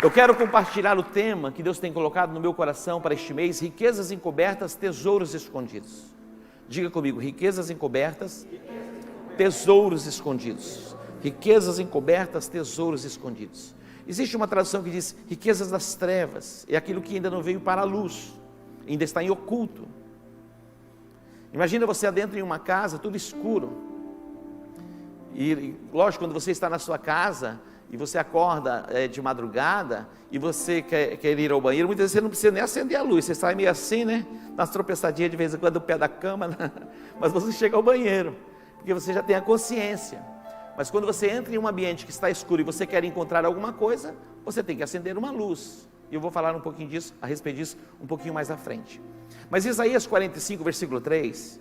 Eu quero compartilhar o tema que Deus tem colocado no meu coração para este mês: riquezas encobertas, tesouros escondidos. Diga comigo: riquezas encobertas, tesouros escondidos. Riquezas encobertas, tesouros escondidos. Existe uma tradução que diz riquezas das trevas, é aquilo que ainda não veio para a luz, ainda está em oculto. Imagina você adentro em uma casa, tudo escuro, e lógico, quando você está na sua casa, e você acorda de madrugada, e você quer ir ao banheiro, muitas vezes você não precisa nem acender a luz, você sai meio assim, né, nas tropeçadinhas de vez em quando, no pé da cama, mas você chega ao banheiro, porque você já tem a consciência. Mas quando você entra em um ambiente que está escuro, e você quer encontrar alguma coisa, você tem que acender uma luz, e eu vou falar um pouquinho disso, a respeito disso, um pouquinho mais à frente. Mas Isaías 45, versículo 3,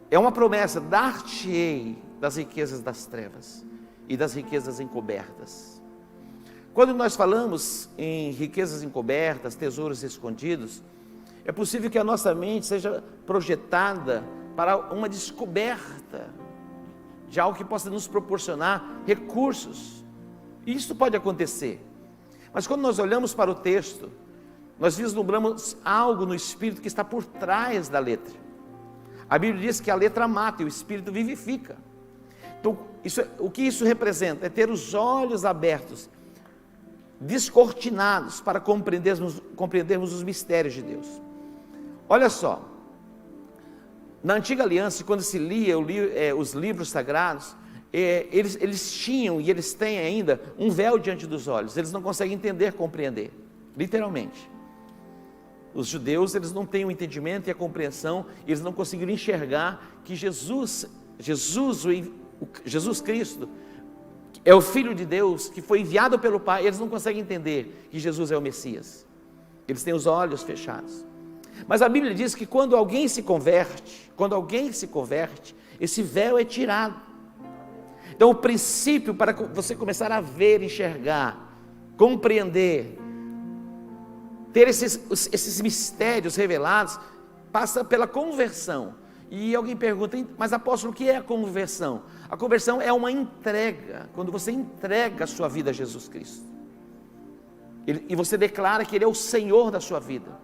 é uma promessa: dar-te-ei das riquezas das trevas, e das riquezas encobertas. Quando nós falamos em riquezas encobertas, tesouros escondidos, é possível que a nossa mente seja projetada para uma descoberta de algo que possa nos proporcionar recursos. E isso pode acontecer. Mas quando nós olhamos para o texto, nós vislumbramos algo no Espírito que está por trás da letra. A Bíblia diz que a letra mata e o Espírito vivifica. Então, o que isso representa? É ter os olhos abertos, descortinados, para compreendermos os mistérios de Deus. Olha só, na antiga aliança, quando se lia os livros sagrados, eles tinham e eles têm ainda um véu diante dos olhos. Eles não conseguem entender, compreender, literalmente. Os judeus, eles não têm o entendimento e a compreensão, eles não conseguiram enxergar que Jesus Cristo é o Filho de Deus, que foi enviado pelo Pai. Eles não conseguem entender que Jesus é o Messias. Eles têm os olhos fechados. Mas a Bíblia diz que quando alguém se converte, esse véu é tirado. Então o princípio para você começar a ver, enxergar, compreender, ter esses mistérios revelados, passa pela conversão. E alguém pergunta: mas apóstolo, o que é a conversão? A conversão é uma entrega, quando você entrega a sua vida a Jesus Cristo, e você declara que Ele é o Senhor da sua vida.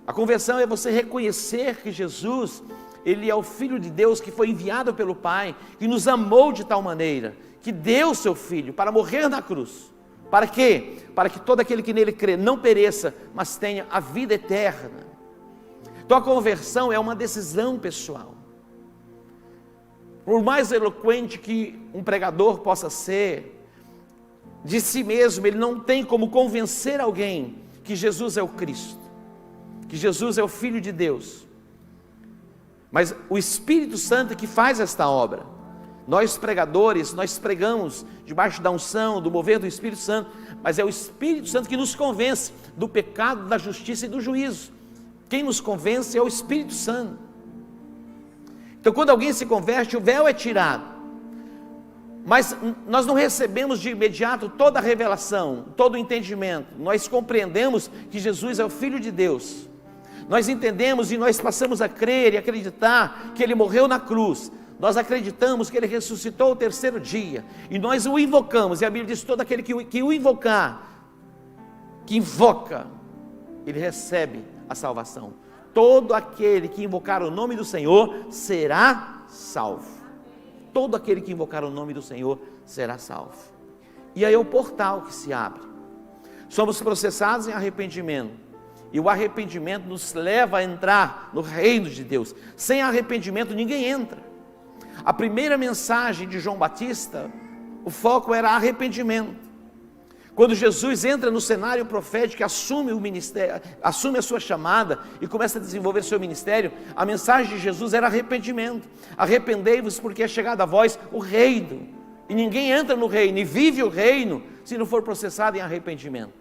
A conversão é você reconhecer que Jesus, Ele é o Filho de Deus, que foi enviado pelo Pai, que nos amou de tal maneira, que deu o seu Filho para morrer na cruz. Para quê? Para que todo aquele que nele crê não pereça, mas tenha a vida eterna. Então a conversão é uma decisão pessoal. Por mais eloquente que um pregador possa ser, de si mesmo ele não tem como convencer alguém que Jesus é o Cristo, que Jesus é o Filho de Deus. Mas o Espírito Santo é que faz esta obra. Nós pregadores, nós pregamos debaixo da unção, do mover do Espírito Santo, mas é o Espírito Santo que nos convence do pecado, da justiça e do juízo. Quem nos convence é o Espírito Santo. Então quando alguém se converte, o véu é tirado, mas nós não recebemos de imediato toda a revelação, todo o entendimento. Nós compreendemos que Jesus é o Filho de Deus, nós entendemos e nós passamos a crer e acreditar que Ele morreu na cruz. Nós acreditamos que Ele ressuscitou ao terceiro dia, e nós o invocamos, e a Bíblia diz: todo aquele que o invocar, que invoca, ele recebe a salvação. Todo aquele que invocar o nome do Senhor será salvo. Todo aquele que invocar o nome do Senhor será salvo. E aí é o portal que se abre. Somos processados em arrependimento, e o arrependimento nos leva a entrar no reino de Deus. Sem arrependimento ninguém entra. A primeira mensagem de João Batista, o foco era arrependimento. Quando Jesus entra no cenário profético, assume o ministério, assume a sua chamada e começa a desenvolver seu ministério, a mensagem de Jesus era arrependimento. Arrependei-vos, porque é chegado a vós o reino, e ninguém entra no reino e vive o reino se não for processado em arrependimento.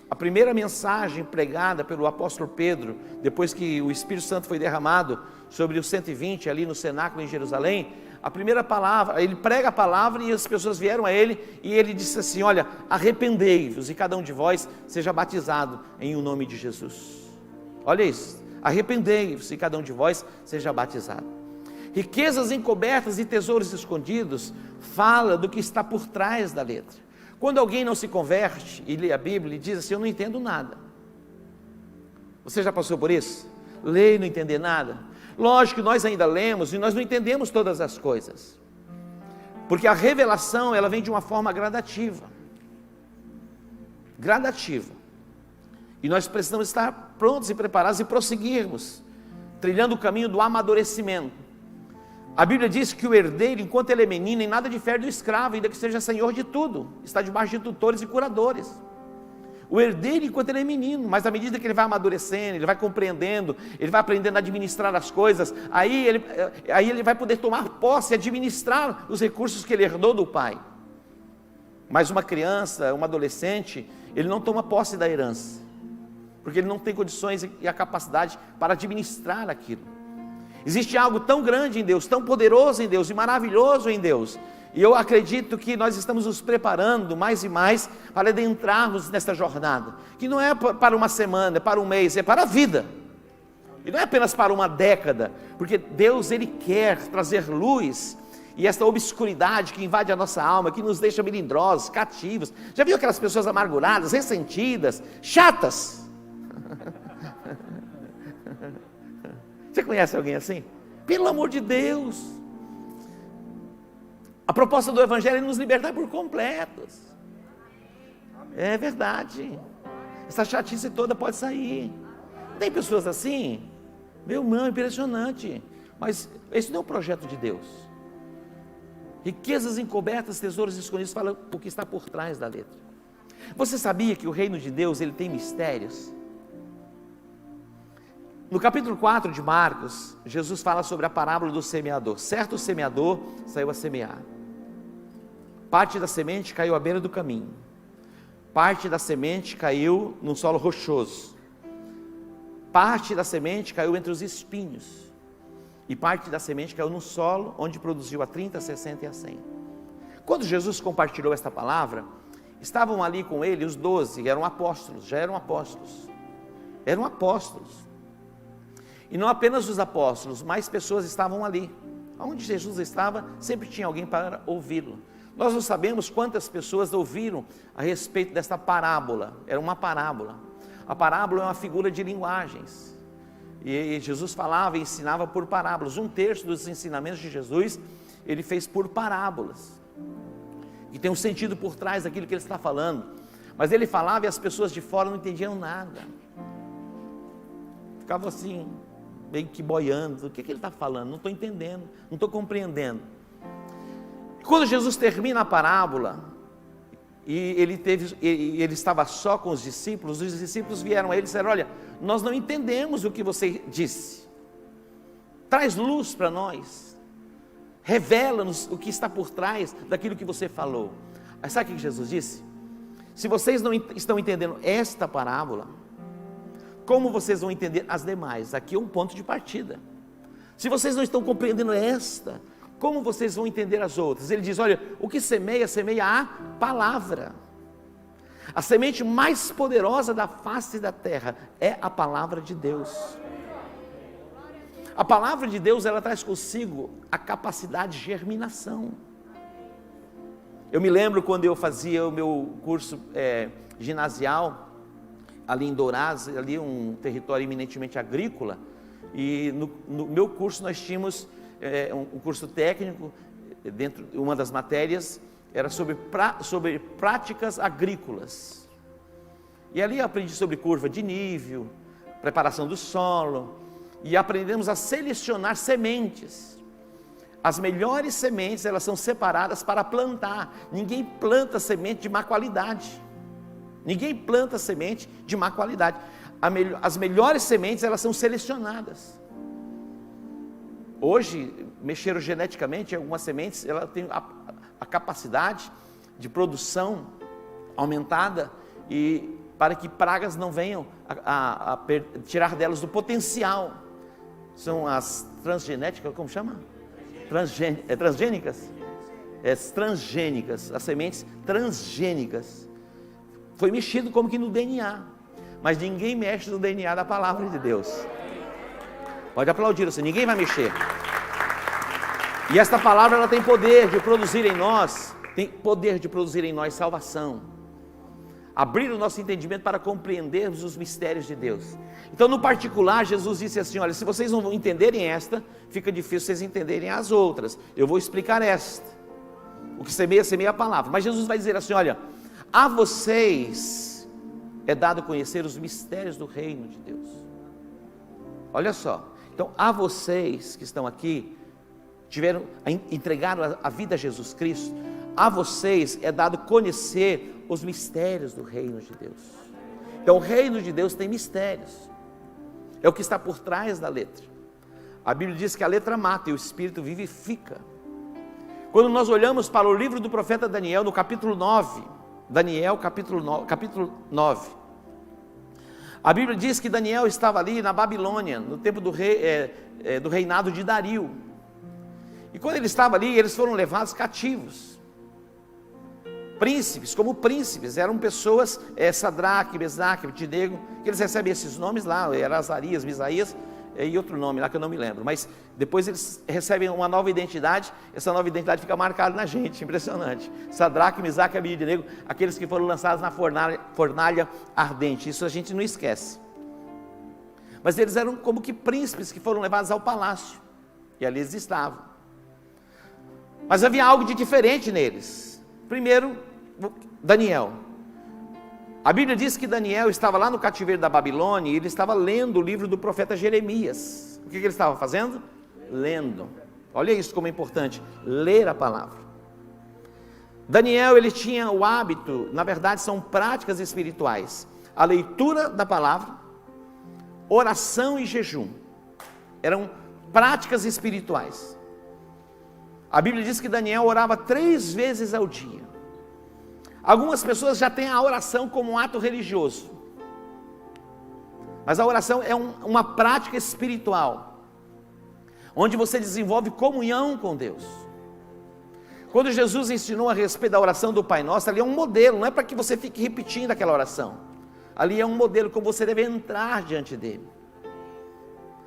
A primeira mensagem pregada pelo apóstolo Pedro, depois que o Espírito Santo foi derramado sobre os 120 ali no cenáculo em Jerusalém, a primeira palavra, ele prega a palavra e as pessoas vieram a ele, e ele disse assim: olha, arrependei-vos e cada um de vós seja batizado em o nome de Jesus. Olha isso, arrependei-vos e cada um de vós seja batizado. Riquezas encobertas e tesouros escondidos fala do que está por trás da letra. Quando alguém não se converte e lê a Bíblia e diz assim, eu não entendo nada. Você já passou por isso? Ler e não entender nada? Lógico que nós ainda lemos e nós não entendemos todas as coisas. Porque a revelação, ela vem de uma forma gradativa. Gradativa. E nós precisamos estar prontos e preparados e prosseguirmos, trilhando o caminho do amadurecimento. A Bíblia diz que o herdeiro, enquanto ele é menino, em nada difere do escravo, ainda que seja senhor de tudo, está debaixo de tutores e curadores. O herdeiro, enquanto ele é menino, mas à medida que ele vai amadurecendo, ele vai compreendendo, ele vai aprendendo a administrar as coisas, aí ele vai poder tomar posse e administrar os recursos que ele herdou do pai. Mas uma criança, um adolescente, ele não toma posse da herança, porque ele não tem condições e a capacidade para administrar aquilo. Existe algo tão grande em Deus, tão poderoso em Deus e maravilhoso em Deus, e eu acredito que nós estamos nos preparando mais e mais para adentrarmos nessa jornada, que não é para uma semana, é para um mês, é para a vida, e não é apenas para uma década, porque Deus, Ele quer trazer luz, e esta obscuridade que invade a nossa alma, que nos deixa melindrosos, cativos. Já viu aquelas pessoas amarguradas, ressentidas, chatas? Você conhece alguém assim? Pelo amor de Deus, a proposta do Evangelho é nos libertar por completos. É verdade. Essa chatice toda pode sair. Tem pessoas assim? Meu irmão, impressionante. Mas esse não é o projeto de Deus. Riquezas encobertas, tesouros escondidos, fala o que está por trás da letra. Você sabia que o reino de Deus, ele tem mistérios? No capítulo 4 de Marcos, Jesus fala sobre a parábola do semeador. Certo semeador saiu a semear. Parte da semente caiu à beira do caminho. Parte da semente caiu num solo rochoso. Parte da semente caiu entre os espinhos. E parte da semente caiu no solo, onde produziu a 30, a 60 e a 100. Quando Jesus compartilhou esta palavra, estavam ali com ele os 12, eram apóstolos, já eram apóstolos. Eram apóstolos. E não apenas os apóstolos, mais pessoas estavam ali. Onde Jesus estava, sempre tinha alguém para ouvi-lo. Nós não sabemos quantas pessoas ouviram a respeito desta parábola. Era uma parábola. A parábola é uma figura de linguagens. E Jesus falava e ensinava por parábolas. 1/3 dos ensinamentos de Jesus, ele fez por parábolas. E tem um sentido por trás daquilo que ele está falando. Mas ele falava e as pessoas de fora não entendiam nada. Ficavam assim, meio que boiando. O que ele está falando? Não estou entendendo, não estou compreendendo. Quando Jesus termina a parábola, e ele estava só com os discípulos vieram a ele e disseram, olha, nós não entendemos o que você disse, traz luz para nós, revela-nos o que está por trás daquilo que você falou. Aí sabe o que Jesus disse? Se vocês não estão entendendo esta parábola, como vocês vão entender as demais? Aqui é um ponto de partida. Se vocês não estão compreendendo esta, como vocês vão entender as outras? Ele diz, olha, o que semeia, semeia a palavra. A semente mais poderosa da face da terra é a palavra de Deus. A palavra de Deus, ela traz consigo a capacidade de germinação. Eu me lembro quando eu fazia o meu curso ginasial, ali em Dourados, ali um território eminentemente agrícola, e no meu curso nós tínhamos um curso técnico, dentro de uma das matérias, era sobre práticas agrícolas, e ali eu aprendi sobre curva de nível, preparação do solo, e aprendemos a selecionar sementes. As melhores sementes, elas são separadas para plantar. Ninguém planta semente de má qualidade, ninguém planta semente de má qualidade. As melhores sementes, elas são selecionadas. Hoje, mexeram geneticamente, algumas sementes, ela tem a capacidade de produção aumentada, e para que pragas não venham a tirar delas do potencial. São as transgenéticas, como chama? Transgênicas? Transgênicas, as sementes transgênicas. Foi mexido como que no DNA, mas ninguém mexe no DNA da palavra de Deus. Pode aplaudir assim, ninguém vai mexer. E esta palavra, ela tem poder de produzir em nós tem poder de produzir em nós salvação, abrir o nosso entendimento para compreendermos os mistérios de Deus. Então, no particular, Jesus disse assim: olha, se vocês não entenderem esta, fica difícil vocês entenderem as outras. Eu vou explicar esta. O que semeia, semeia a palavra. Mas Jesus vai dizer assim: olha, a vocês é dado conhecer os mistérios do reino de Deus. Olha só, então a vocês que estão aqui, entregaram a vida a Jesus Cristo, a vocês é dado conhecer os mistérios do reino de Deus. Então o reino de Deus tem mistérios, é o que está por trás da letra. A Bíblia diz que a letra mata e o Espírito vivifica. Quando nós olhamos para o livro do profeta Daniel, no capítulo 9, Daniel capítulo 9, a Bíblia diz que Daniel estava ali na Babilônia, no tempo do reinado de Dario. E quando ele estava ali, eles foram levados cativos. Príncipes, como príncipes, eram pessoas, Sadraque, Mesaque, Abednego, que eles recebem esses nomes lá, era Azarias, Misaías, e outro nome lá que eu não me lembro, mas depois eles recebem uma nova identidade, essa nova identidade fica marcada na gente, impressionante. Sadraque, Mesaque e Abednego, aqueles que foram lançados na fornalha ardente, isso a gente não esquece. Mas eles eram como que príncipes que foram levados ao palácio, e ali eles estavam. Mas havia algo de diferente neles. Primeiro, Daniel. A Bíblia diz que Daniel estava lá no cativeiro da Babilônia e ele estava lendo o livro do profeta Jeremias. O que ele estava fazendo? Lendo. Olha isso como é importante, ler a palavra. Daniel, ele tinha o hábito, na verdade são práticas espirituais, a leitura da palavra, oração e jejum. Eram práticas espirituais. A Bíblia diz que Daniel orava 3 vezes ao dia. Algumas pessoas já têm a oração como um ato religioso, mas a oração é uma prática espiritual, onde você desenvolve comunhão com Deus. Quando Jesus ensinou a respeito da oração do Pai Nosso, ali é um modelo, não é para que você fique repetindo aquela oração, ali é um modelo como você deve entrar diante dele.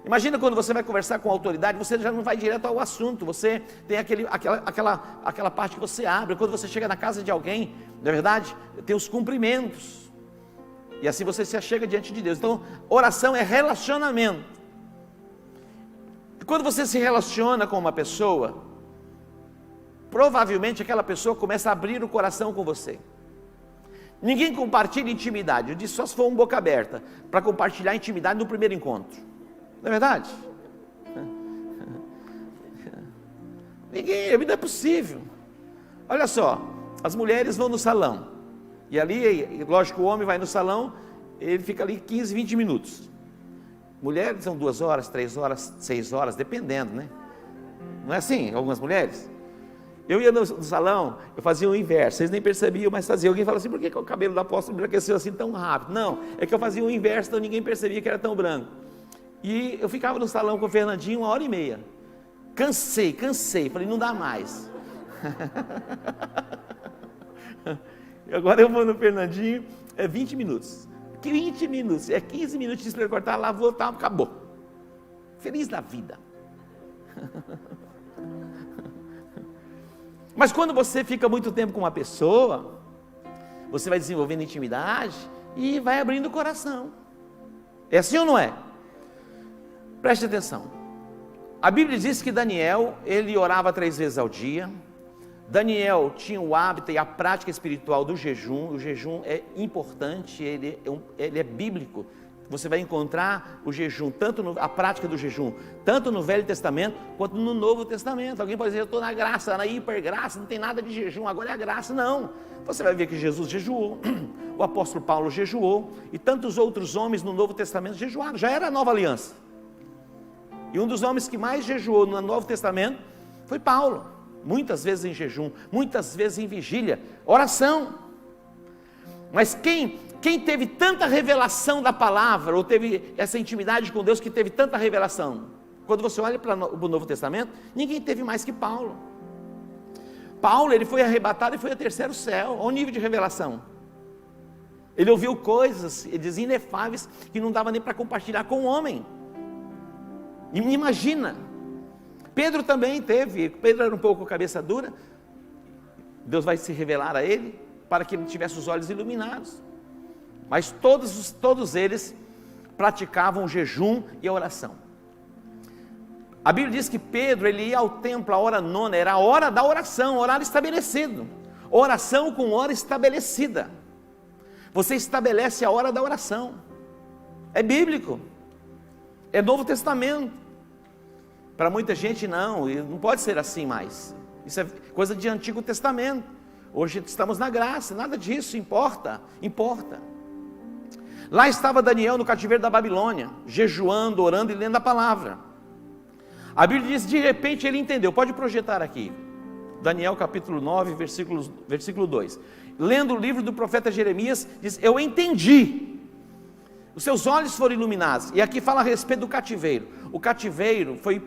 Imagina quando você vai conversar com a autoridade, você já não vai direto ao assunto, você tem aquela parte que você abre. Quando você chega na casa de alguém, não é verdade? Tem os cumprimentos, e assim você se achega diante de Deus. Então, oração é relacionamento. E quando você se relaciona com uma pessoa, provavelmente aquela pessoa começa a abrir o coração com você. Ninguém compartilha intimidade, eu disse só se for um boca aberta, para compartilhar intimidade no primeiro encontro. Não é verdade? Ninguém, não é possível. Olha só, as mulheres vão no salão, e ali, lógico, o homem vai no salão, ele fica ali 15, 20 minutos. Mulheres são 2 horas, 3 horas, 6 horas, dependendo, né? Não é assim, algumas mulheres? Eu ia no salão, eu fazia o inverso, vocês nem percebiam, mas fazia. Alguém fala assim: por que o cabelo do apóstolo embranqueceu assim tão rápido? Não, é que eu fazia o inverso, então ninguém percebia que era tão branco. E eu ficava no salão com o Fernandinho 1h30. Cansei, falei, não dá mais. Agora eu vou no Fernandinho, 20 minutos. 20 minutos, 15 minutos para ele cortar, lá voltar, acabou. Feliz da vida. Mas quando você fica muito tempo com uma pessoa, você vai desenvolvendo intimidade e vai abrindo o coração. É assim ou não é? Preste atenção. A Bíblia diz que Daniel, ele orava 3 vezes ao dia. Daniel tinha o hábito e a prática espiritual do jejum. O jejum é importante, ele é bíblico. Você vai encontrar o jejum, a prática do jejum, tanto no Velho Testamento quanto no Novo Testamento. Alguém pode dizer: eu estou na graça, na hipergraça, não tem nada de jejum, agora é a graça. Não, você vai ver que Jesus jejuou, o apóstolo Paulo jejuou, e tantos outros homens no Novo Testamento jejuaram, já era a nova aliança. E um dos homens que mais jejuou no Novo Testamento foi Paulo, muitas vezes em jejum, muitas vezes em vigília, oração. Mas quem teve tanta revelação da palavra, ou teve essa intimidade com Deus que teve tanta revelação? Quando você olha para o Novo Testamento, ninguém teve mais que Paulo. Paulo, ele foi arrebatado e foi ao 3º céu. Olha o nível de revelação. Ele ouviu coisas, ele diz, inefáveis, que não dava nem para compartilhar com o homem. Imagina. Pedro também teve. Pedro era um pouco cabeça dura, Deus vai se revelar a ele, para que ele tivesse os olhos iluminados. Mas todos eles praticavam o jejum e a oração. A Bíblia diz que Pedro, ele ia ao templo, a hora nona, era a hora da oração, horário estabelecido. Oração com hora estabelecida. Você estabelece a hora da oração. É bíblico. É Novo Testamento. Para muita gente não pode ser assim mais. Isso é coisa de Antigo Testamento. Hoje estamos na graça, nada disso importa. Lá estava Daniel no cativeiro da Babilônia, jejuando, orando e lendo a palavra. A Bíblia diz, de repente ele entendeu. Pode projetar aqui, Daniel capítulo 9, versículo 2. Lendo o livro do profeta Jeremias, diz, eu entendi. Os seus olhos foram iluminados. E aqui fala a respeito do cativeiro. O cativeiro foi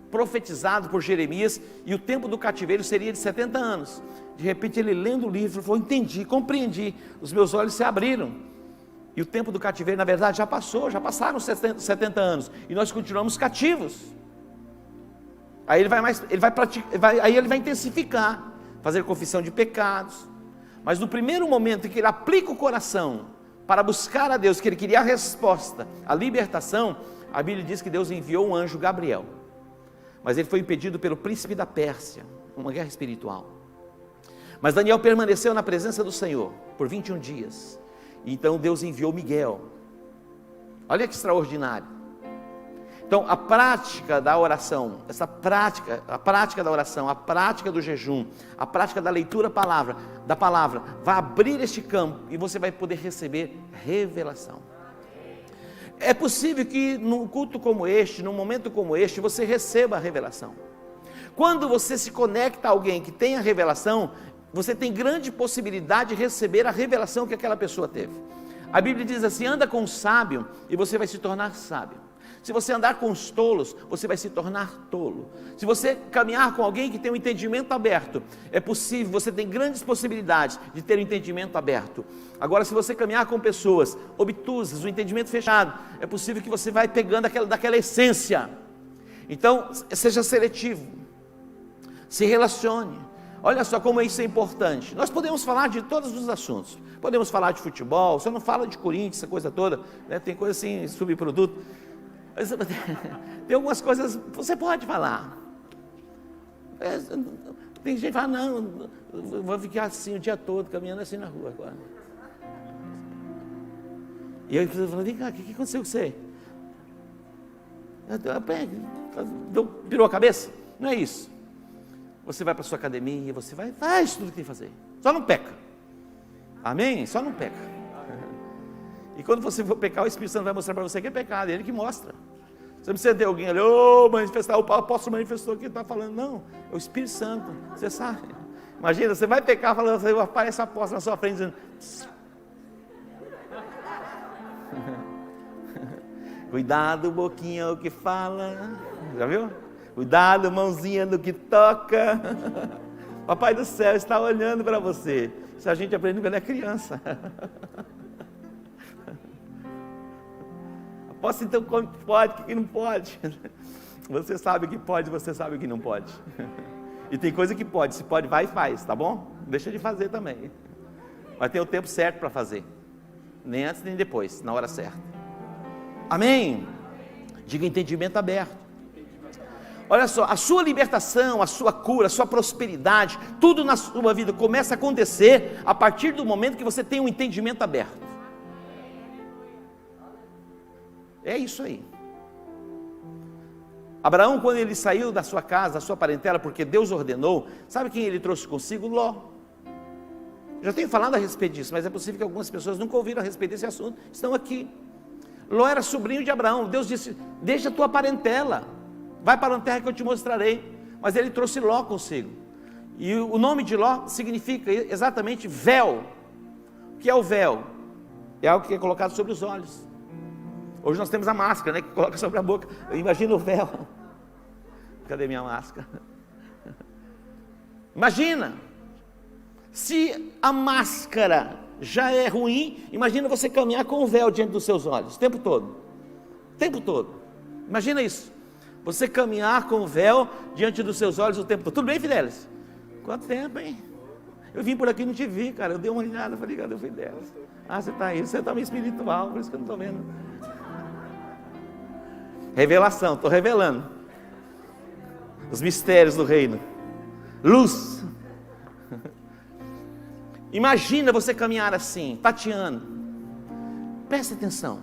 profetizado por Jeremias, e o tempo do cativeiro seria de 70 anos. De repente ele lendo o livro, falou, entendi, compreendi, os meus olhos se abriram. E o tempo do cativeiro, na verdade, já passaram 70 anos, e nós continuamos cativos. Aí ele vai intensificar, fazer confissão de pecados. Mas no primeiro momento em que ele aplica o coração para buscar a Deus, que ele queria a resposta, a libertação, a Bíblia diz que Deus enviou um anjo, Gabriel. Mas ele foi impedido pelo príncipe da Pérsia, uma guerra espiritual. Mas Daniel permaneceu na presença do Senhor por 21 dias. Então Deus enviou Miguel. Olha que extraordinário. Então a prática da oração, a prática da oração, a prática do jejum, a prática da leitura da palavra, vai abrir este campo e você vai poder receber revelação. É possível que num culto como este, num momento como este, você receba a revelação. Quando você se conecta a alguém que tem a revelação, você tem grande possibilidade de receber a revelação que aquela pessoa teve. A Bíblia diz assim, anda com o sábio e você vai se tornar sábio. Se você andar com os tolos, você vai se tornar tolo. Se você caminhar com alguém que tem um entendimento aberto, é possível, você tem grandes possibilidades de ter um entendimento aberto. Agora, se você caminhar com pessoas obtusas, um entendimento fechado, é possível que você vai pegando daquela essência. Então, seja seletivo, se relacione. Olha só como isso é importante. Nós podemos falar de todos os assuntos. Podemos falar de futebol, só não fala de Corinthians, essa coisa toda, né? Tem coisa assim, subproduto. Tem algumas coisas, você pode falar. Tem gente que fala, não, eu vou ficar assim o dia todo, caminhando assim na rua agora. E eu falei, vem cá, o que aconteceu com você? Pirou a cabeça? Não é isso. Você vai para a sua academia, você faz tudo o que tem que fazer. Só não peca. Amém? Só não peca. E quando você for pecar, o Espírito Santo vai mostrar para você que é pecado, é Ele que mostra. Você não precisa ter alguém ali, manifestar, o apóstolo manifestou que está falando, não, é o Espírito Santo, você sabe. Imagina, você vai pecar, falando, aparece a apóstolo na sua frente, dizendo, cuidado, boquinha, o que fala, já viu? Cuidado, mãozinha no que toca. Papai do céu está olhando para você. Isso a gente aprende quando é criança. Posso então como pode, o que não pode? Você sabe o que pode, você sabe o que não pode. E tem coisa que pode, se pode, vai e faz, tá bom? Deixa de fazer também. Mas tem o tempo certo para fazer. Nem antes nem depois, na hora certa. Amém? Diga entendimento aberto. Olha só, a sua libertação, a sua cura, a sua prosperidade, tudo na sua vida começa a acontecer a partir do momento que você tem um entendimento aberto. É isso aí. Abraão, quando ele saiu da sua casa, da sua parentela, porque Deus ordenou, sabe quem ele trouxe consigo? Ló. Já tenho falado a respeito disso, mas é possível que algumas pessoas nunca ouviram a respeito desse assunto, estão aqui. Ló era sobrinho de Abraão. Deus disse, deixa a tua parentela, vai para uma terra que eu te mostrarei. Mas ele trouxe Ló consigo. E o nome de Ló significa exatamente véu. O que é o véu? É algo que é colocado sobre os olhos. Hoje nós temos a máscara, né, que coloca sobre a boca. Imagina o véu. Cadê minha máscara? Imagina. Se a máscara já é ruim, imagina você caminhar com o véu diante dos seus olhos, o tempo todo. O tempo todo. Imagina isso. Você caminhar com o véu diante dos seus olhos o tempo todo. Tudo bem, Fidelis? Quanto tempo, hein? Eu vim por aqui e não te vi, cara. Eu dei uma olhada, falei, cadê o Fidelis? Ah, você está aí, você está meio espiritual, por isso que eu não estou vendo. Revelação, estou revelando os mistérios do reino. Luz. Imagina você caminhar assim, tateando. Preste atenção.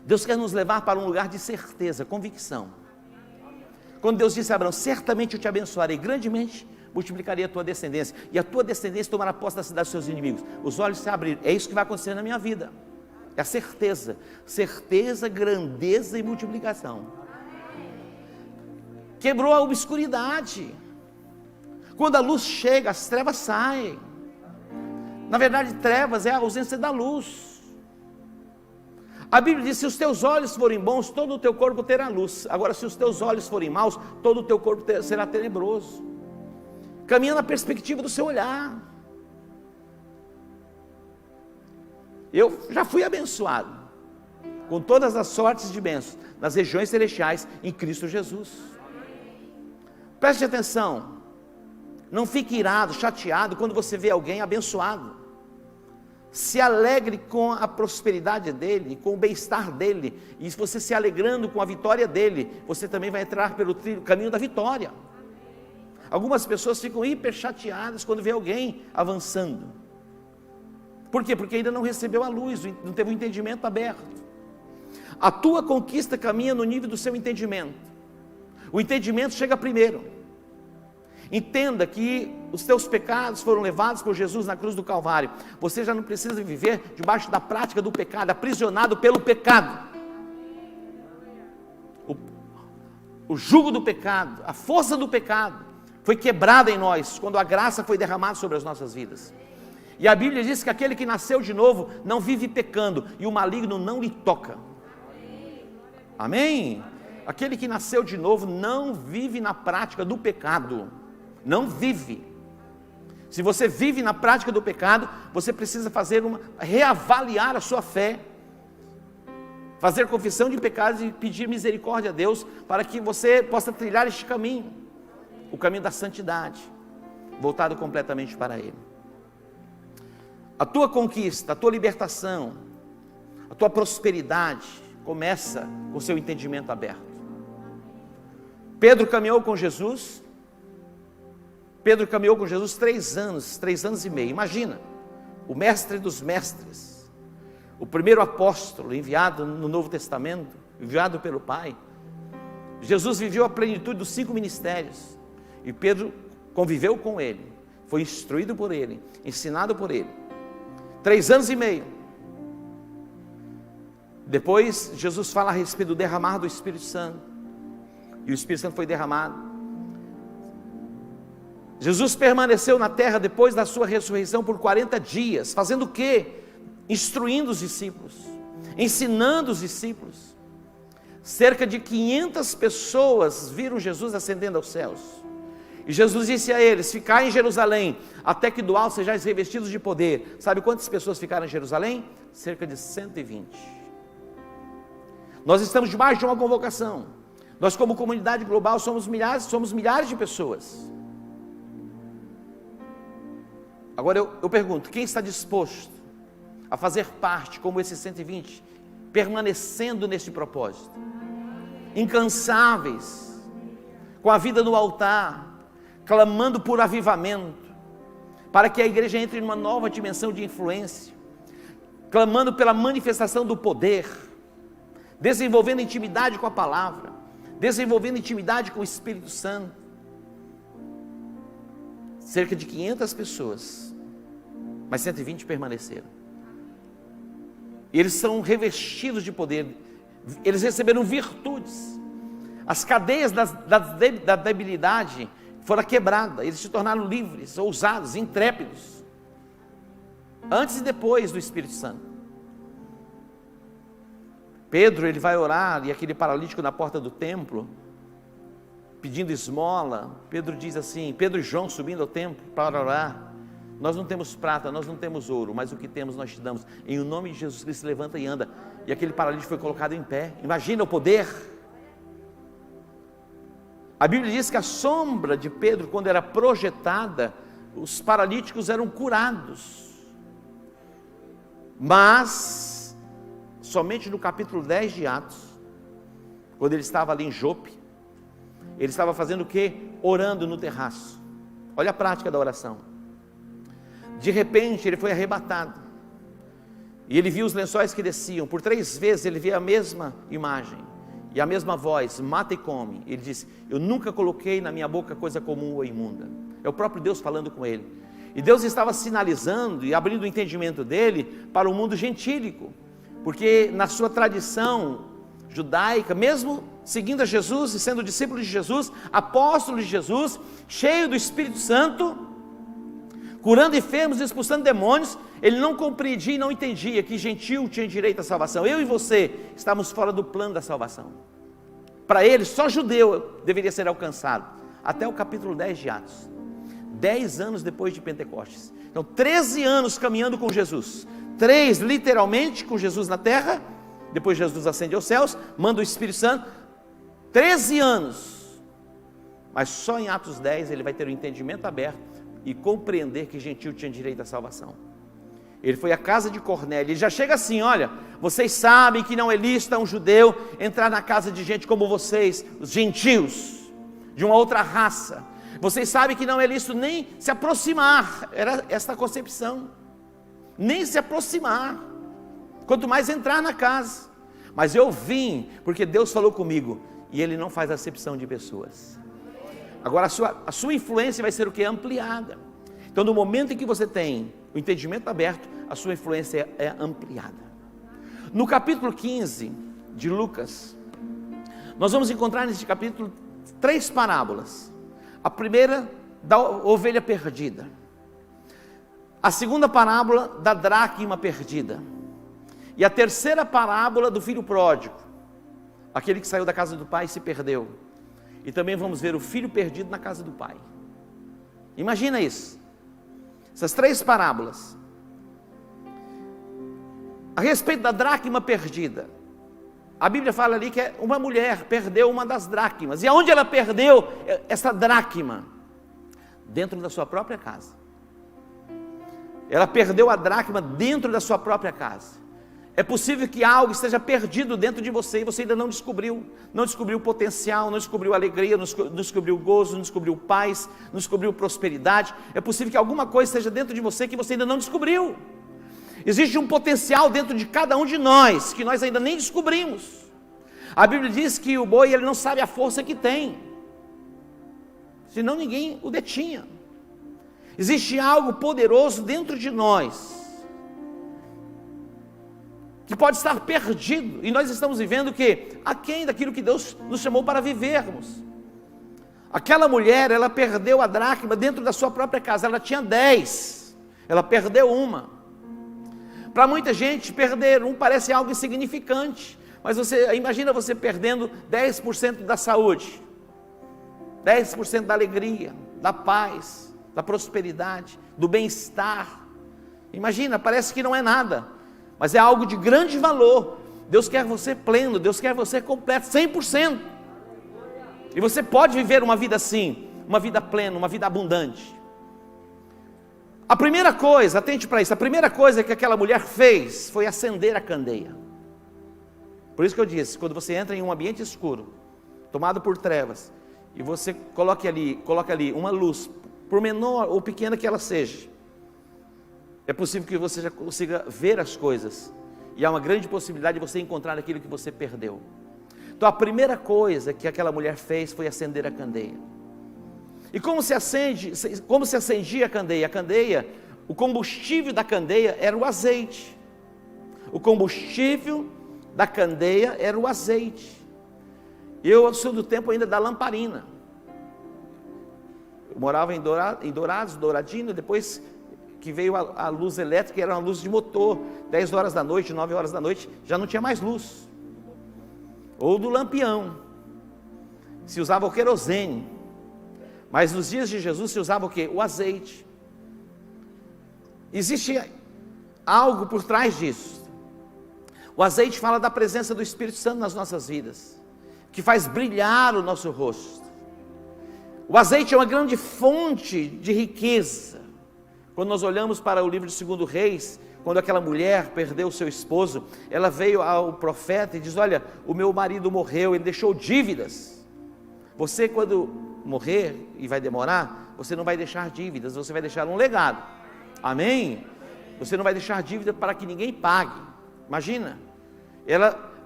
Deus quer nos levar para um lugar de certeza, convicção. Quando Deus disse a Abraão, certamente eu te abençoarei grandemente, multiplicarei a tua descendência, e a tua descendência tomará posse da cidade dos seus inimigos. Os olhos se abriram. É isso que vai acontecer na minha vida. É a certeza. Certeza, grandeza e multiplicação. Quebrou a obscuridade. Quando a luz chega, as trevas saem. Na verdade, trevas é a ausência da luz. A Bíblia diz, se os teus olhos forem bons, todo o teu corpo terá luz. Agora, se os teus olhos forem maus, todo o teu corpo será tenebroso. Caminha na perspectiva do seu olhar. Eu já fui abençoado com todas as sortes de bênçãos nas regiões celestiais em Cristo Jesus. Preste atenção. Não fique irado, chateado quando você vê alguém abençoado. Se alegre com a prosperidade dele, com o bem-estar dele. E se você se alegrando com a vitória dele, você também vai entrar pelo caminho da vitória. Algumas pessoas ficam hiper chateadas quando vê alguém avançando. Por quê? Porque ainda não recebeu a luz, não teve o entendimento aberto. A tua conquista caminha no nível do seu entendimento. O entendimento chega primeiro. Entenda que os teus pecados foram levados por Jesus na cruz do Calvário. Você já não precisa viver debaixo da prática do pecado, aprisionado pelo pecado. O jugo do pecado, a força do pecado foi quebrada em nós quando a graça foi derramada sobre as nossas vidas. E a Bíblia diz que aquele que nasceu de novo não vive pecando e o maligno não lhe toca. Amém? Aquele que nasceu de novo não vive na prática do pecado. Não vive. Se você vive na prática do pecado, você precisa reavaliar a sua fé, fazer confissão de pecados e pedir misericórdia a Deus, para que você possa trilhar este caminho, o caminho da santidade, voltado completamente para Ele. A tua conquista, a tua libertação, a tua prosperidade, começa com o seu entendimento aberto. Pedro caminhou com Jesus 3 anos e meio. Imagina, o mestre dos mestres, o primeiro apóstolo enviado no Novo Testamento, enviado pelo Pai. Jesus viveu a plenitude dos 5 ministérios, e Pedro conviveu com ele, foi instruído por ele, ensinado por ele, 3 anos e meio. Depois Jesus fala a respeito do derramar do Espírito Santo, e o Espírito Santo foi derramado. Jesus permaneceu na terra depois da sua ressurreição por 40 dias, fazendo o quê? Instruindo os discípulos, ensinando os discípulos. Cerca de 500 pessoas viram Jesus ascendendo aos céus. E Jesus disse a eles, ficai em Jerusalém, até que do alto sejais revestidos de poder. Sabe quantas pessoas ficaram em Jerusalém? Cerca de 120. Nós estamos debaixo de uma convocação. Nós, como comunidade global, somos milhares de pessoas. Agora eu pergunto, quem está disposto a fazer parte, como esses 120, permanecendo neste propósito, incansáveis, com a vida no altar, clamando por avivamento, para que a igreja entre em uma nova dimensão de influência, clamando pela manifestação do poder, desenvolvendo intimidade com a palavra, desenvolvendo intimidade com o Espírito Santo. Cerca de 500 pessoas, mas 120 permaneceram. E eles são revestidos de poder, eles receberam virtudes. As cadeias da debilidade foram quebradas, eles se tornaram livres, ousados, intrépidos. Antes e depois do Espírito Santo. Pedro, ele vai orar, e aquele paralítico na porta do templo, pedindo esmola, Pedro diz assim, Pedro e João subindo ao templo para orar, nós não temos prata, nós não temos ouro, mas o que temos nós te damos, em o nome de Jesus Cristo, levanta e anda. E aquele paralítico foi colocado em pé. Imagina o poder. A Bíblia diz que a sombra de Pedro, quando era projetada, os paralíticos eram curados. Mas, somente no capítulo 10 de Atos, quando ele estava ali em Jope, ele estava fazendo o quê? Orando no terraço. Olha a prática da oração. De repente ele foi arrebatado, e ele viu os lençóis que desciam. Por 3 vezes ele via a mesma imagem, e a mesma voz: mata e come. Ele disse: eu nunca coloquei na minha boca coisa comum ou imunda. É o próprio Deus falando com ele. E Deus estava sinalizando e abrindo o entendimento dele para o mundo gentílico, porque na sua tradição judaica, mesmo seguindo a Jesus e sendo discípulo de Jesus, apóstolo de Jesus, cheio do Espírito Santo, curando enfermos, expulsando demônios, ele não compreendia e não entendia que gentil tinha direito à salvação. Eu e você estamos fora do plano da salvação. Para ele, só judeu deveria ser alcançado, até o capítulo 10 de Atos, 10 anos depois de Pentecostes. Então 13 anos caminhando com Jesus, 3 literalmente com Jesus na terra. Depois Jesus ascende aos céus, manda o Espírito Santo, 13 anos, mas só em Atos 10 ele vai ter o entendimento aberto e compreender que gentil tinha direito à salvação. Ele foi à casa de Cornélio, ele já chega assim: olha, vocês sabem que não é lícito a um judeu entrar na casa de gente como vocês, os gentios, de uma outra raça. Vocês sabem que não é lícito nem se aproximar, era esta a concepção, nem se aproximar, quanto mais entrar na casa. Mas eu vim porque Deus falou comigo, e Ele não faz acepção de pessoas. Agora a sua influência vai ser o que? Ampliada. Então no momento em que você tem o entendimento aberto, a sua influência é ampliada. No capítulo 15 de Lucas, nós vamos encontrar nesse capítulo 3 parábolas. A primeira, da ovelha perdida. A segunda parábola, da dracma perdida. E a terceira parábola, do filho pródigo, aquele que saiu da casa do pai e se perdeu. E também vamos ver o filho perdido na casa do pai. Imagina isso, essas 3 parábolas. A respeito da dracma perdida, a Bíblia fala ali que uma mulher perdeu uma das dracmas. E aonde ela perdeu essa dracma? Dentro da sua própria casa. Ela perdeu a dracma dentro da sua própria casa. É possível que algo esteja perdido dentro de você e você ainda não descobriu o potencial, não descobriu alegria, não descobriu gozo, não descobriu paz, não descobriu prosperidade. É possível que alguma coisa esteja dentro de você que você ainda não descobriu. Existe um potencial dentro de cada um de nós que nós ainda nem descobrimos. A Bíblia diz que o boi, ele não sabe a força que tem, senão ninguém o detinha. Existe algo poderoso dentro de nós que pode estar perdido, e nós estamos vivendo o quê? Aquém daquilo que Deus nos chamou para vivermos. Aquela mulher, ela perdeu a dracma dentro da sua própria casa. Ela tinha 10, ela perdeu uma. Para muita gente, perder um parece algo insignificante, mas você imagina você perdendo 10% da saúde, 10% da alegria, da paz, da prosperidade, do bem-estar. Imagina, parece que não é nada, mas é algo de grande valor. Deus quer você pleno, Deus quer você completo, 100%. E você pode viver uma vida assim, uma vida plena, uma vida abundante. A primeira coisa, atente para isso, a primeira coisa que aquela mulher fez foi acender a candeia. Por isso que eu disse, quando você entra em um ambiente escuro, tomado por trevas, e você coloca ali uma luz, por menor ou pequena que ela seja, é possível que você já consiga ver as coisas, e há uma grande possibilidade de você encontrar aquilo que você perdeu. Então a primeira coisa que aquela mulher fez foi acender a candeia. E como se acendia a candeia? A candeia, o combustível da candeia era o azeite. O combustível da candeia era o azeite. Eu sou do tempo ainda da lamparina. Eu morava em Dourados, Douradino, depois que veio a luz elétrica, era uma luz de motor, 10 horas da noite, 9 horas da noite, já não tinha mais luz. Ou do lampião, se usava o querosene. Mas nos dias de Jesus se usava o quê? O azeite. Existe algo por trás disso. O azeite fala da presença do Espírito Santo nas nossas vidas, que faz brilhar o nosso rosto. O azeite é uma grande fonte de riqueza. Quando nós olhamos para o livro de 2 Reis, quando aquela mulher perdeu o seu esposo, ela veio ao profeta e diz: olha, o meu marido morreu, ele deixou dívidas. Você, quando morrer, e vai demorar, você não vai deixar dívidas, você vai deixar um legado. Amém? Você não vai deixar dívida para que ninguém pague. Imagina,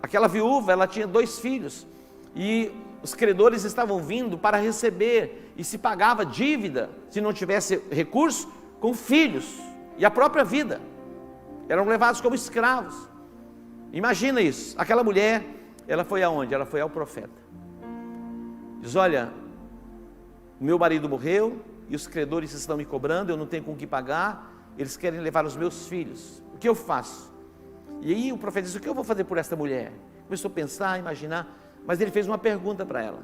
aquela viúva, ela tinha 2 filhos, e os credores estavam vindo para receber, e se pagava dívida, se não tivesse recurso, com filhos, e a própria vida, eram levados como escravos. Imagina isso. Aquela mulher, ela foi aonde? Ela foi ao profeta, diz: olha, meu marido morreu, e os credores estão me cobrando, eu não tenho com o que pagar, eles querem levar os meus filhos, o que eu faço? E aí o profeta disse: o que eu vou fazer por esta mulher? Começou a pensar, imaginar, mas ele fez uma pergunta para ela: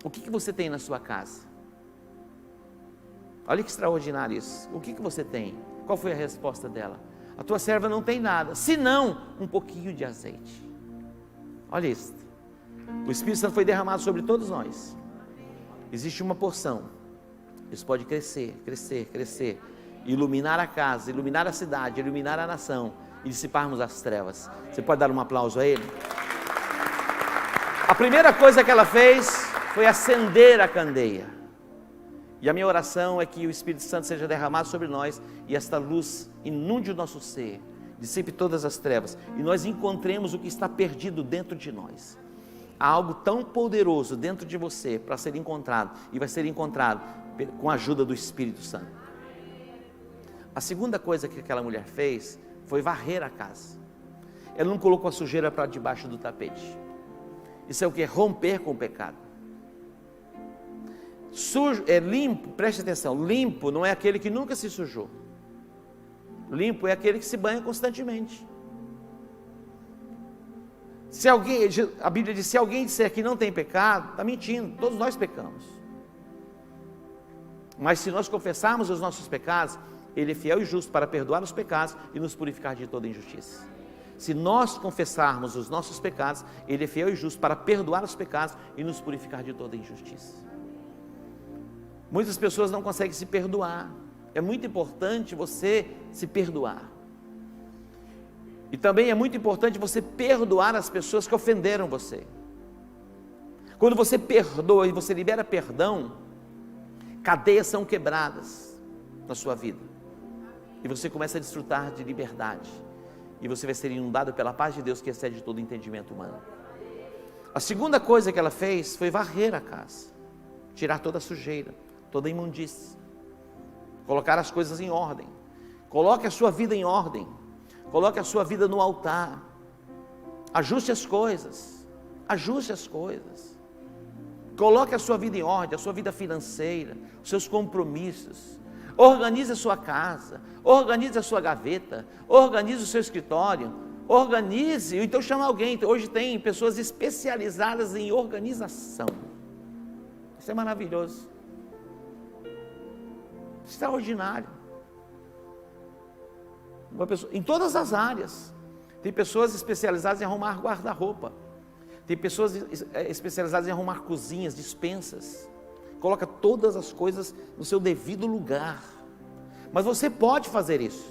o que você tem na sua casa? Olha que extraordinário isso. O que você tem? Qual foi a resposta dela? A tua serva não tem nada, senão um pouquinho de azeite. Olha isso. O Espírito Santo foi derramado sobre todos nós. Existe uma porção. Isso pode crescer, crescer, crescer, iluminar a casa, iluminar a cidade, iluminar a nação e dissiparmos as trevas. Você pode dar um aplauso a ele? A primeira coisa que ela fez foi acender a candeia. E a minha oração é que o Espírito Santo seja derramado sobre nós e esta luz inunde o nosso ser, dissipe todas as trevas e nós encontremos o que está perdido dentro de nós. Há algo tão poderoso dentro de você para ser encontrado, e vai ser encontrado com a ajuda do Espírito Santo. A segunda coisa que aquela mulher fez foi varrer a casa. Ela não colocou a sujeira para debaixo do tapete. Isso é o que? Romper com o pecado. Sujo, limpo, preste atenção, limpo não é aquele que nunca se sujou. Limpo é aquele que se banha constantemente. A Bíblia diz: se alguém disser que não tem pecado, está mentindo. Todos nós pecamos. Mas se nós confessarmos os nossos pecados, Ele é fiel e justo para perdoar os pecados e nos purificar de toda injustiça. Se nós confessarmos os nossos pecados, Ele é fiel e justo para perdoar os pecados e nos purificar de toda injustiça. Muitas pessoas não conseguem se perdoar. É muito importante você se perdoar. E também é muito importante você perdoar as pessoas que ofenderam você. Quando você perdoa e você libera perdão, cadeias são quebradas na sua vida. E você começa a desfrutar de liberdade. E você vai ser inundado pela paz de Deus que excede todo entendimento humano. A segunda coisa que ela fez foi varrer a casa. Tirar toda a sujeira, toda a imundície. Colocar as coisas em ordem. Coloque a sua vida em ordem. Coloque a sua vida no altar. Ajuste as coisas. Ajuste as coisas. Coloque a sua vida em ordem, a sua vida financeira, os seus compromissos. Organize a sua casa, organize a sua gaveta, organize o seu escritório, organize, ou então chama alguém. Hoje tem pessoas especializadas em organização. Isso é maravilhoso. Extraordinário. Uma pessoa, em todas as áreas. Tem pessoas especializadas em arrumar guarda-roupa. Tem pessoas especializadas em arrumar cozinhas, despensas. Coloca todas as coisas no seu devido lugar. Mas você pode fazer isso.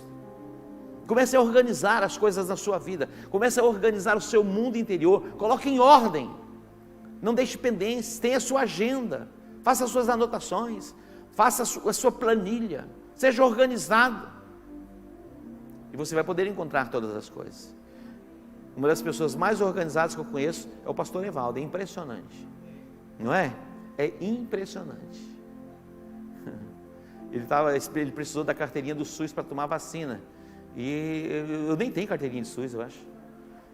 Comece a organizar as coisas na sua vida. Comece a organizar o seu mundo interior. Coloque em ordem. Não deixe pendências. Tenha a sua agenda. Faça as suas anotações. Faça a sua planilha. Seja organizado. E você vai poder encontrar todas as coisas. Uma das pessoas mais organizadas que eu conheço é o pastor Evaldo. É impressionante. Não é? É impressionante. Ele precisou da carteirinha do SUS para tomar vacina. E eu nem tenho carteirinha de SUS, eu acho.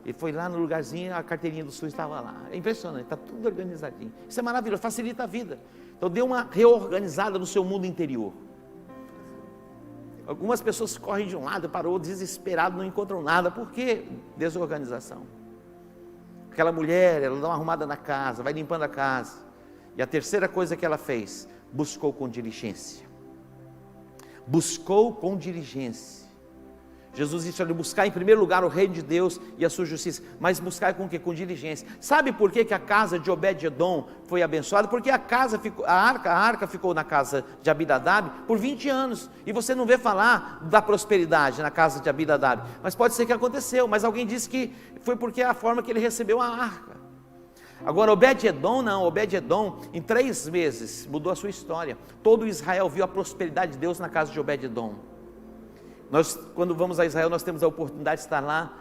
Ele foi lá no lugarzinho, a carteirinha do SUS estava lá. É impressionante, está tudo organizadinho. Isso é maravilhoso, facilita a vida. Então dê uma reorganizada no seu mundo interior. Algumas pessoas correm de um lado para o outro, desesperado, não encontram nada. Por quê? Desorganização. Aquela mulher, ela dá uma arrumada na casa, vai limpando a casa. E a terceira coisa que ela fez, buscou com diligência. Buscou com diligência. Jesus disse: olha, buscar em primeiro lugar o reino de Deus e a sua justiça, mas buscar com o quê? Com diligência. Sabe por que a casa de Obed-edom foi abençoada? Porque a arca ficou na casa de Abinadab por 20 anos, e você não vê falar da prosperidade na casa de Abinadab, mas pode ser que aconteceu, mas alguém disse que foi porque é a forma que ele recebeu a arca. Agora Obed-edom não, Obed-edom em 3 meses mudou a sua história. Todo Israel viu a prosperidade de Deus na casa de Obed-edom. Nós, quando vamos a Israel, nós temos a oportunidade de estar lá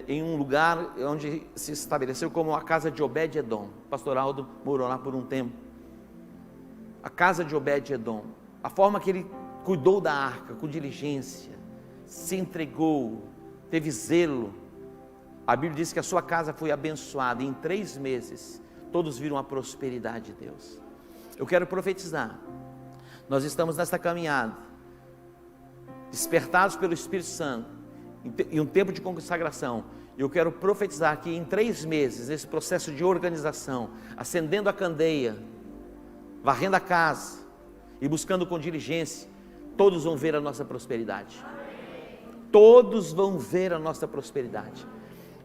em um lugar onde se estabeleceu como a casa de Obed-edom. O pastor Aldo morou lá por um tempo. A casa de Obed-edom, a forma que ele cuidou da arca, com diligência, se entregou, teve zelo. A Bíblia diz que a sua casa foi abençoada, e em 3 meses, todos viram a prosperidade de Deus. Eu quero profetizar, nós estamos nesta caminhada, despertados pelo Espírito Santo, em um tempo de consagração. Eu quero profetizar que em 3 meses, nesse processo de organização, acendendo a candeia, varrendo a casa e buscando com diligência, todos vão ver a nossa prosperidade. Todos vão ver a nossa prosperidade.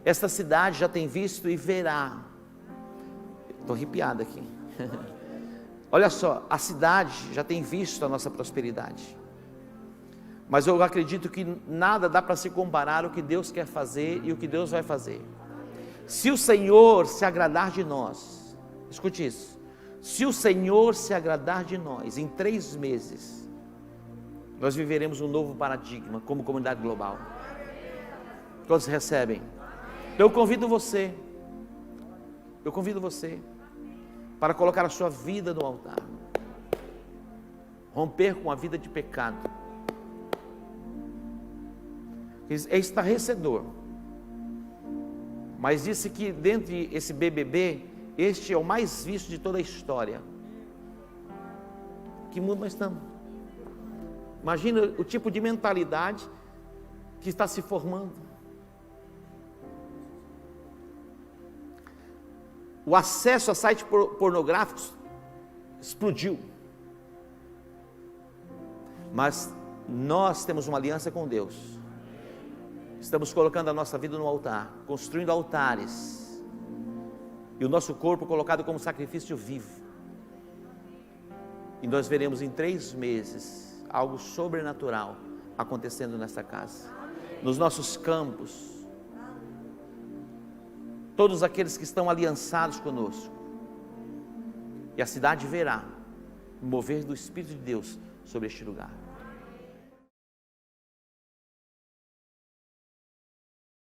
Esta cidade já tem visto e verá. Estou arrepiado aqui. Olha só, a cidade já tem visto a nossa prosperidade. Mas eu acredito que nada dá para se comparar o que Deus quer fazer e o que Deus vai fazer. Se o Senhor se agradar de nós, escute isso, se o Senhor se agradar de nós, em 3 meses, nós viveremos um novo paradigma como comunidade global. Todos recebem? Então eu convido você para colocar a sua vida no altar, romper com a vida de pecado. É estarrecedor, mas disse que dentre esse BBB, este é o mais visto de toda a história. Que mundo nós estamos? Imagina o tipo de mentalidade que está se formando. O acesso a sites pornográficos explodiu, mas nós temos uma aliança com Deus. Estamos colocando a nossa vida no altar, construindo altares, e o nosso corpo colocado como sacrifício vivo. E nós veremos em 3 meses algo sobrenatural acontecendo nesta casa, nos nossos campos. Todos aqueles que estão aliançados conosco, e a cidade verá o mover do Espírito de Deus sobre este lugar.